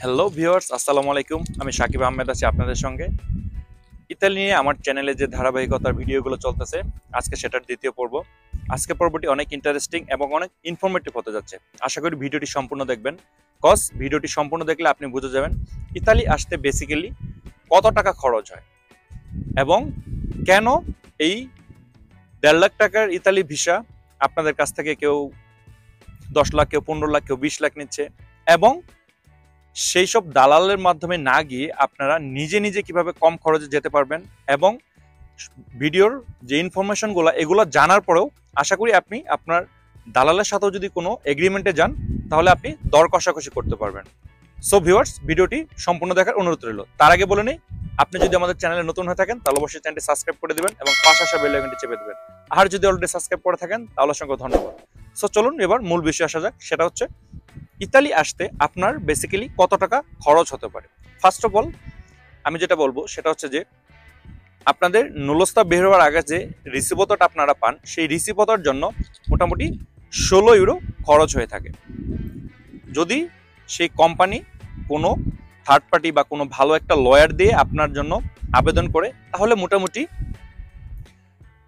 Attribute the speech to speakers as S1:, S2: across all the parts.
S1: Hello viewers, আসসালামু আলাইকুম। আমি সাকিব আহমেদ আছি আপনাদের সঙ্গে। ইতালি নিয়ে আমার চ্যানেলে যে ধারাবাহিকতার ভিডিওগুলো চলতেছে, আজকে সেটার দ্বিতীয় পর্ব। আজকে পর্বটি অনেক ইন্টারেস্টিং এবং অনেক ইনফরমেটিভ হতে যাচ্ছে। আশা করি ভিডিওটি সম্পূর্ণ দেখবেন। ভিডিওটি সম্পূর্ণ দেখলে আপনি বুঝে যাবেন ইতালি আসতে বেসিক্যালি কত টাকা খরচ হয় এবং কেন এই 1.5 লাখ টাকার ইতালি ভিসা আপনাদের কাছ থেকে কেউ 10 লাখ, কেউ 15 লাখ, কেউ 20 লাখ নিচ্ছে, এবং সেই সব দালালের মাধ্যমে না গিয়ে আপনারা নিজে নিজে কিভাবে কম খরচে যেতে পারবেন। এবং ভিডিওর যে ইনফরমেশনগুলো এগুলো জানার পরেও আশা করি আপনি আপনার দালালের সাথেও যদি কোনো এগ্রিমেন্টে যান তাহলে আপনি দর কষাকষি করতে পারবেন। সো ভিউয়ার্স, ভিডিওটি সম্পূর্ণ দেখার অনুরোধ রইল। তার আগে বলে নেই, আপনি যদি আমাদের চ্যানেলে নতুন হয়ে থাকেন তাহলে অবশ্যই চ্যানেলটি সাবস্ক্রাইব করে দিবেন এবং পাশে আসা বেল আইকনটি চেপে দিবেন। আর যদি অলরেডি সাবস্ক্রাইব করে থাকেন তাহলে অসংখ্য ধন্যবাদ। সো চলুন এবার মূল বিষয়ে আসা যাক। সেটা হচ্ছে ইতালি আসতে আপনার বেসিক্যালি কত টাকা খরচ হতে পারে। ফার্স্ট অফ অল আমি যেটা বলবো সেটা হচ্ছে যে আপনাদের নুলস্তা বের হওয়ার আগে যে রিসিপতটা আপনারা পান, সেই রিসিপতার জন্য মোটামুটি 16 ইউরো খরচ হয়ে থাকে। যদি সেই কোম্পানি কোনো থার্ড পার্টি বা কোনো ভালো একটা লয়ার দিয়ে আপনার জন্য আবেদন করে তাহলে মোটামুটি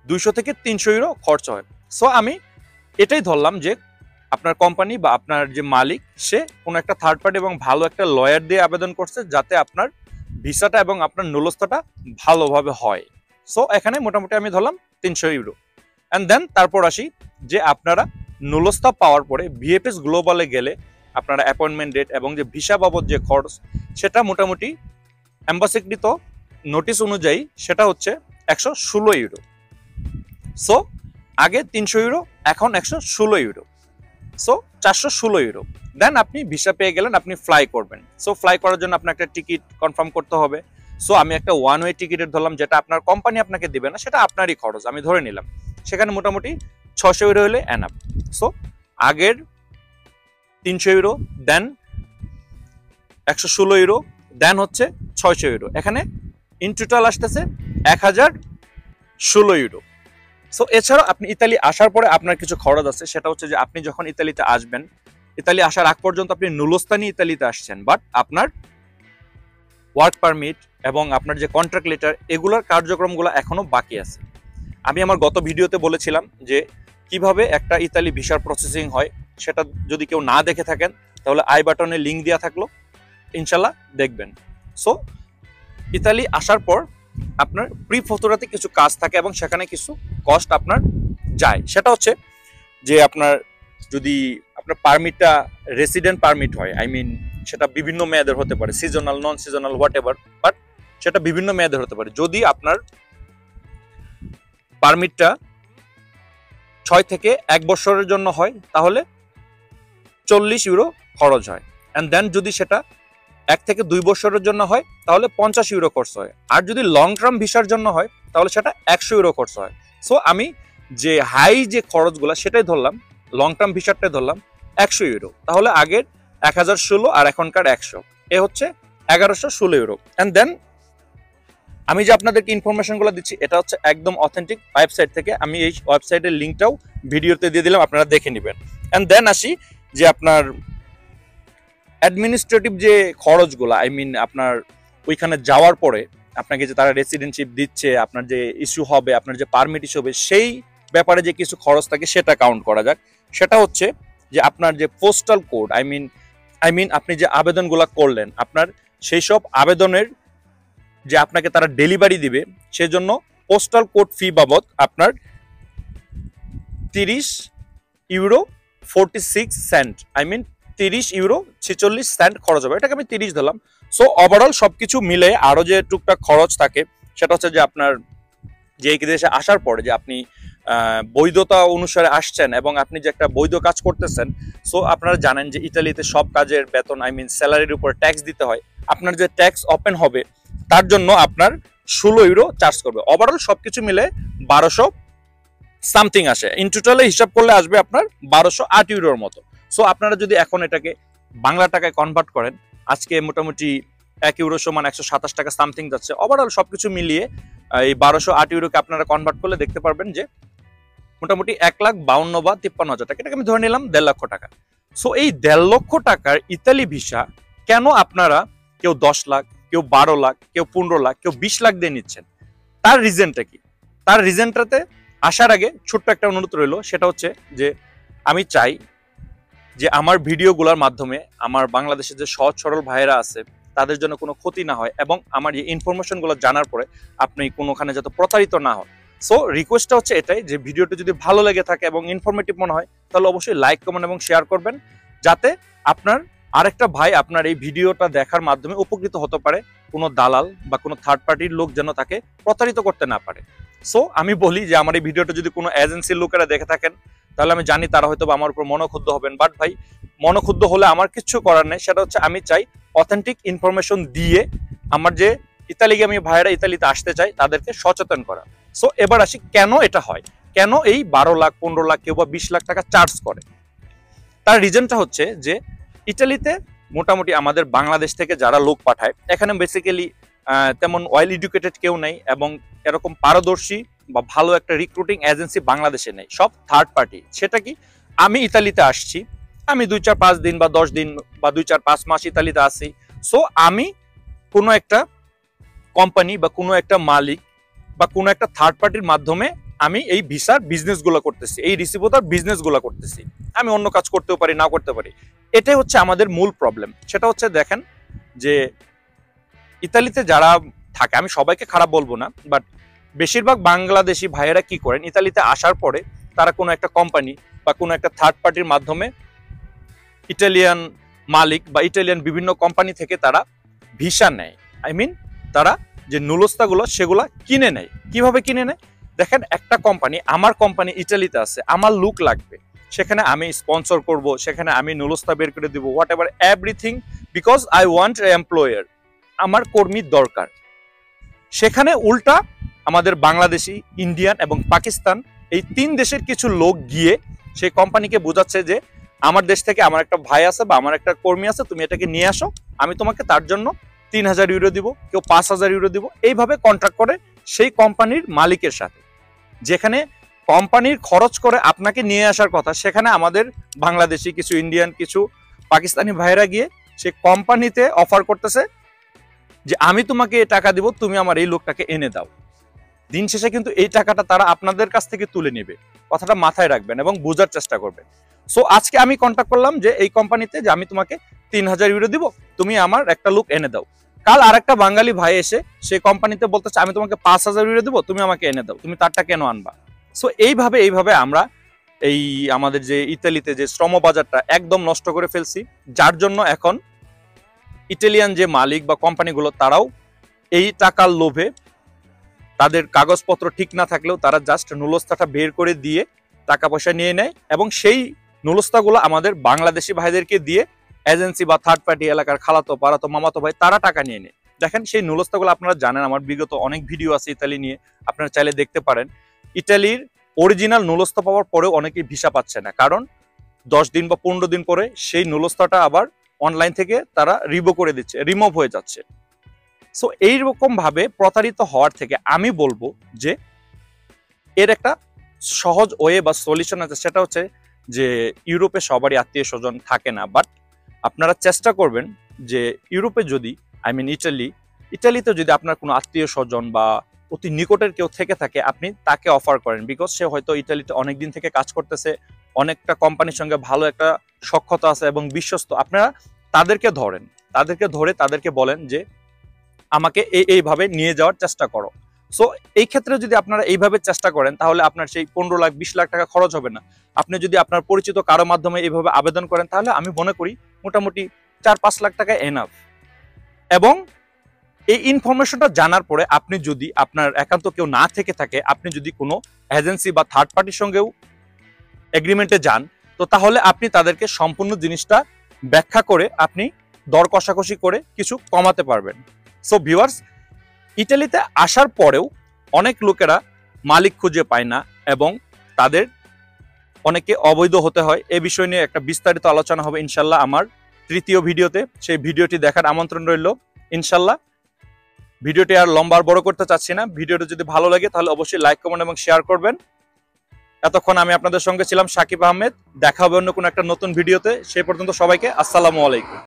S1: 200 থেকে 300 ইউরো খরচ হয়। সো আমি এটাই ধরলাম যে আপনার কোম্পানি বা আপনার যে মালিক সে কোনো একটা থার্ড পার্টি এবং ভালো একটা লয়ার দিয়ে আবেদন করছে যাতে আপনার ভিসাটা এবং আপনার নুলস্তাটা ভালোভাবে হয়। সো এখানে মোটামুটি আমি ধরলাম 300 ইউরো। অ্যান্ড দেন তারপর আসি যে আপনারা নুলস্তা পাওয়ার পরে ভিএফএস গ্লোবালে গেলে আপনারা অ্যাপয়েন্টমেন্ট ডেট এবং যে ভিসা বাবদ যে খরচ সেটা মোটামুটি অ্যাম্বাসিকৃত নোটিশ অনুযায়ী সেটা হচ্ছে 116 ইউরো। সো আগে 300 ইউরো, এখন 116 ইউরো। So 416 euro. দেন আপনি ভিসা পেয়ে গেলেন, আপনি ফ্লাই করবেন। সো ফ্লাই করার জন্য আপনার একটা টিকিট কনফার্ম করতে হবে। সো আমি একটা ওয়ান ওয়ে টিকিটের ধরলাম, যেটা আপনার কোম্পানি আপনাকে দিবে না, সেটা আপনারই খরচ আমি ধরে নিলাম। সেখানে মোটামুটি 600 ইউরো হলে এনাফ। সো আগের 300 ইউরো, দেন 116 ইউরো, দেন হচ্ছে 600 ইউরো। এখানে ইন টোটাল আসতেছে 1016 ইউরো। সো এছাড়াও আপনি ইতালি আসার পরে আপনার কিছু খরচ আছে। সেটা হচ্ছে যে আপনি যখন ইতালিতে আসবেন, ইতালি আসার আগ পর্যন্ত আপনি নুলস্তানি ইতালিতে আসছেন, বাট আপনার ওয়ার্ক পারমিট এবং আপনার যে কন্ট্রাক্ট লেটার এগুলোর কার্যক্রমগুলো এখনো বাকি আছে। আমি আমার গত ভিডিওতে বলেছিলাম যে কিভাবে একটা ইতালি ভিসার প্রসেসিং হয়। সেটা যদি কেউ না দেখে থাকেন তাহলে আই বাটনে লিঙ্ক দেওয়া থাকলো, ইনশাল্লাহ দেখবেন। সো ইতালি আসার পর আপনার প্রি ফতুরাতে কিছু কাজ থাকে এবং সেখানে কিছু কস্ট আপনার যায়। সেটা হচ্ছে যে আপনার যদি আপনার পারমিটটা রেসিডেন্ট পারমিট হয়, আই মিন সেটা বিভিন্ন মেয়াদের হতে পারে, seasonal, non seasonal, what ever, but সেটা বিভিন্ন মেয়াদের হতে পারে। যদি আপনার পারমিটটা 6 থেকে 1 বছরের জন্য হয় তাহলে 40 ইউরো খরচ হয়। অ্যান্ড দেন যদি সেটা 1 থেকে 2 বছরের জন্য হয় তাহলে 50 ইউরো খরচ হয়। আর যদি লং টার্ম ভিসার জন্য হয় তাহলে সেটা 100 ইউরো খরচ হয়। সো আমি যে হাই যে খরচগুলো সেটাই ধরলাম, লং টার্ম ভিসারটাই ধরলাম 100 ইউরো। তাহলে আগের 1016 আর এখনকার 100, এ হচ্ছে 1116 ইউরো। অ্যান্ড দেন আমি যে আপনাদেরকে ইনফরমেশনগুলো দিচ্ছি এটা হচ্ছে একদম অথেন্টিক ওয়েবসাইট থেকে। আমি এই ওয়েবসাইটের লিঙ্কটাও ভিডিওতে দিয়ে দিলাম, আপনারা দেখে নেবেন। অ্যান্ড দেন আসি যে আপনার অ্যাডমিনিস্ট্রেটিভ যে খরচগুলো, আই মিন আপনার ওইখানে যাওয়ার পরে আপনাকে যে তারা রেসিডেন্টশিপ দিচ্ছে, আপনার যে ইস্যু হবে, আপনার যে পারমিট ইস্যু হবে, সেই ব্যাপারে যে কিছু খরচ থাকে সেটা কাউন্ট করা যাক। সেটা হচ্ছে যে আপনার যে পোস্টাল কোড, আই মিন আপনি যে আবেদনগুলো করলেন, আপনার সেই সব আবেদনের যে আপনাকে তারা ডেলিভারি দিবে সেজন্য পোস্টাল কোড ফি বাবদ আপনার 30 euro 46 cent, I mean 30 euro 46 cent খরচ হবে। এটাকে আমি 30 ধরলাম। সো ওভারঅল সবকিছু মিলে আরো যে টুকটাক খরচ থাকে সেটা হচ্ছে যে আপনার যে এই দেশে আসার পরে যে আপনি বৈধতা অনুসারে আসছেন এবং আপনি যে একটা বৈধ কাজ করতেছেন। সো আপনারা জানেন যে ইতালিতে সব কাজের বেতন, আই মিন স্যালারির উপর ট্যাক্স দিতে হয়। আপনার যে ট্যাক্স ওপেন হবে তার জন্য আপনার 16 ইউরো চার্জ করবে। ওভারঅল সবকিছু মিলে 1200 সামথিং আসে। ইন টোটালে হিসাব করলে আসবে আপনার 1208 ইউরোর মতো। সো আপনারা যদি এখন এটাকে বাংলা টাকায় কনভার্ট করেন, আজকে মোটামুটি 1 ইউরো সমান 127 টাকা সামথিং যাচ্ছে। ওভারঅল সবকিছু মিলিয়ে এই 1208 ইউরোকে আপনারা কনভার্ট করলে দেখতে পারবেন যে মোটামুটি 1,52,000 বা 53,000 টাকা। এটাকে আমি ধরে নিলাম 1.5 লক্ষ টাকা। সো এই 1.5 লক্ষ টাকার ইতালি ভিসা কেন আপনারা কেউ 10 লাখ, কেউ 12 লাখ, কেউ 15 লাখ, কেউ 20 লাখ দিয়ে নিচ্ছেন? তার রিজনটা কি? তার রিজনটাতে আসার আগে ছোট্ট একটা অনুরোধ রইল, সেটা হচ্ছে যে আমি চাই যে আমার ভিডিওগুলোর মাধ্যমে আমার বাংলাদেশের যে সহজ সরল ভাইয়েরা আছে তাদের জন্য কোনো ক্ষতি না হয়, এবং আমার এই ইনফরমেশনগুলো জানার পরে আপনি কোনোখানে যাতে প্রতারিত না হন। সো রিকোয়েস্টটা হচ্ছে এটাই, যে ভিডিওটি যদি ভালো লেগে থাকে এবং ইনফরমেটিভ মনে হয় তাহলে অবশ্যই লাইক, কমেন্ট এবং শেয়ার করবেন, যাতে আপনার আরেকটা ভাই আপনার এই ভিডিওটা দেখার মাধ্যমে উপকৃত হতে পারে, কোনো দালাল বা কোনো থার্ড পার্টির লোক যেন তাকে প্রতারিত করতে না পারে। সো আমি বলি যে আমার এই ভিডিওটা যদি কোনো এজেন্সির লোকেরা দেখে থাকেন তাহলে আমি জানি তারা হয়তো আমার উপর মনোক্ষুব্ধ হবেন, বাট ভাই মনোক্ষুব্ধ হলে আমার কিচ্ছু করার নেই। সেটা হচ্ছে আমি চাই অথেন্টিক ইনফরমেশন দিয়ে আমার যে ইতালিগামী ভাইয়েরা ইতালিতে আসতে চাই তাদেরকে সচেতন করা। সো এবার আসি কেন এটা হয়, কেন এই 12 লাখ, 15 লাখ, কেউ বা 20 লাখ টাকা চার্জ করে। তার রিজনটা হচ্ছে যে ইটালিতে মোটামুটি আমাদের বাংলাদেশ থেকে যারা লোক পাঠায়, এখানে বেসিক্যালি তেমন ওয়েল এডুকেটেড কেউ নেই, এবং এরকম পারদর্শী বা ভালো একটা রিক্রুটিং এজেন্সি বাংলাদেশে নেই, সব থার্ড পার্টি। সেটা কি, আমি ইতালিতে আসছি, আমি 2-4-5 দিন বা 10 দিন বা 2-4-5 মাস ইতালিতে আসি। সো আমি কোনো একটা কোম্পানি বা কোনো একটা মালিক বা কোনো একটা থার্ড পার্টির মাধ্যমে আমি এই ভিসার বিজনেসগুলো করতেছি, এই রিসিভোটার বিজনেসগুলো করতেছি। আমি অন্য কাজ করতেও পারি, না করতে পারি। এটাই হচ্ছে আমাদের মূল প্রবলেম। সেটা হচ্ছে দেখেন যে ইতালিতে যারা থাকে, আমি সবাইকে খারাপ বলবো না, বাট বেশিরভাগ বাংলাদেশি ভাইয়েরা কি করেন, ইতালিতে আসার পরে তারা কোনো একটা কোম্পানি বা কোনো একটা থার্ড পার্টির মাধ্যমে ইটালিয়ান মালিক বা ইটালিয়ান বিভিন্ন কোম্পানি থেকে তারা ভিসা নেয়। আই মিন তারা যে নুলস্তাগুলো সেগুলা কিনে নেয়। কিভাবে কিনে নেয়? দেখেন, একটা কোম্পানি, আমার কোম্পানি ইটালিতে আছে, আমার লুক লাগবে, সেখানে আমি স্পন্সর করব, সেখানে আমি নুলস্তা বের করে দিব, what ever everything, because I want a employer, আমার কর্মীর দরকার। সেখানে উল্টা আমাদের বাংলাদেশি, ইন্ডিয়ান এবং পাকিস্তান, এই 3 দেশের কিছু লোক গিয়ে সেই কোম্পানিকে বোঝাচ্ছে যে আমার দেশ থেকে আমার একটা ভাই আছে বা আমার একটা কর্মী আছে, তুমি এটাকে নিয়ে আসো, আমি তোমাকে তার জন্য 3000 ইউরো দিব, কেউ 5000 ইউরো দিব। এইভাবে কন্ট্রাক্ট করে সেই কোম্পানির মালিকের সাথে। যেখানে কোম্পানির খরচ করে আপনাকে নিয়ে আসার কথা, সেখানে আমাদের বাংলাদেশি কিছু, ইন্ডিয়ান কিছু, পাকিস্তানি ভাইরা গিয়ে সেই কোম্পানিতে অফার করতেছে যে আমি তোমাকে এই টাকা দিব, তুমি আমার এই লোকটাকে এনে দাও। দিন শেষে কিন্তু এই টাকাটা তারা আপনাদের কাছ থেকে তুলে নেবে। কথাটা মাথায় রাখবেন এবং বোঝার চেষ্টা করবেন। সো আজকে আমি কন্ট্যাক্ট করলাম যে এই কোম্পানিতে, যে আমি তোমাকে 3000 ইউরো দিব, তুমি আমার একটা লোক এনে দাও। কাল আরেকটা বাঙালি ভাই এসে সেই কোম্পানিতে বলতেছে আমি তোমাকে 5000 ইউরো দিব, তুমি আমাকে এনে দাও, তুমি তারটা কেন আনবা? সো এইভাবে আমরা এই আমাদের যে ইতালিতে যে শ্রম বাজারটা একদম নষ্ট করে ফেলছি, যার জন্য এখন ইটালিয়ান যে মালিক বা কোম্পানিগুলো তারাও এই টাকার লোভে, তাদের কাগজপত্র ঠিক না থাকলেও তারা জাস্ট নুলস্তাটা বের করে দিয়ে টাকা পয়সা নিয়ে নেয়, এবং সেই নুলস্তাগুলো আমাদের বাংলাদেশি ভাইদেরকে দিয়ে এজেন্সি বা থার্ড পার্টি, এলাকার খালাতো পাড়াতো মামাতো ভাই, তারা টাকা নিয়ে নেয়। দেখেন, সেই নুলস্তাগুলো আপনারা জানেন, আমার বিগত অনেক ভিডিও আছে ইতালি নিয়ে, আপনারা চাইলে দেখতে পারেন। ইটালির অরিজিনাল নুলস্তা পাওয়ার পরেও অনেকেই ভিসা পাচ্ছে না, কারণ 10 দিন বা 15 দিন পরে সেই নুলস্তাটা আবার অনলাইন থেকে তারা রিমুভ হয়ে যাচ্ছে। সো এইরকম ভাবে প্রতারিত হওয়ার থেকে আমি বলবো যে এর একটা সহজ ওয়ে বা সলিউশন আছে। সেটা হচ্ছে যে ইউরোপে সবারই আত্মীয় স্বজন থাকে না, বাট আপনারা চেষ্টা করবেন যে ইউরোপে যদি, আই মিন ইটালিতে যদি আপনার কোনো আত্মীয় স্বজন বা অতি নিকটের কেউ থেকে থাকে, আপনি তাকে অফার করেন, বিকজ সে হয়তো ইটালিতে অনেকদিন থেকে কাজ করতেছে, অনেকটা কোম্পানির সঙ্গে ভালো একটা সখ্যতা আছে এবং বিশ্বস্ত। আপনারা তাদেরকে তাদেরকে বলেন যে আমাকে এইভাবে নিয়ে যাওয়ার চেষ্টা করো। সো এই ক্ষেত্রে যদি আপনারা এইভাবে চেষ্টা করেন, তাহলে আপনার সেই 15 লাখ 20 লাখ টাকা খরচ হবে না। আপনি যদি আপনার পরিচিত কারো মাধ্যমে এইভাবে আবেদন করেন, তাহলে আমি মনে করি মোটামুটি 4-5 লাখ টাকা এনাফ। এবং এই ইনফরমেশনটা জানার পরে আপনি যদি আপনার একান্ত কেউ না থেকে থাকে, আপনি যদি কোনো এজেন্সি বা থার্ড পার্টির সঙ্গেও এগ্রিমেন্টে যান, তো তাহলে আপনি তাদেরকে সম্পূর্ণ জিনিসটা ব্যাখ্যা করে আপনি দর কষাকষি করে কিছু কমাতে পারবেন। সো ভিউয়ার্স, ইটালিতে আসার পরেও অনেক লোকেরা মালিক খুঁজে পায় না এবং তাদের অনেকে অবৈধ হতে হয়। এ বিষয় নিয়ে একটা বিস্তারিত আলোচনা হবে ইনশাল্লাহ আমার 3য় ভিডিওতে। সেই ভিডিওটি দেখার আমন্ত্রণ রইল ইনশাল্লাহ। ভিডিওটি আর লম্বা বড় করতে চাচ্ছি না। ভিডিওটি যদি ভালো লাগে তাহলে অবশ্যই লাইক, কমেন্ট এবং শেয়ার করবেন। এতক্ষণ আমি আপনাদের সঙ্গে ছিলাম সাকিব আহমেদ। দেখা হবে অন্য কোনো একটা নতুন ভিডিওতে। সেই পর্যন্ত সবাইকে আসসালামু আলাইকুম।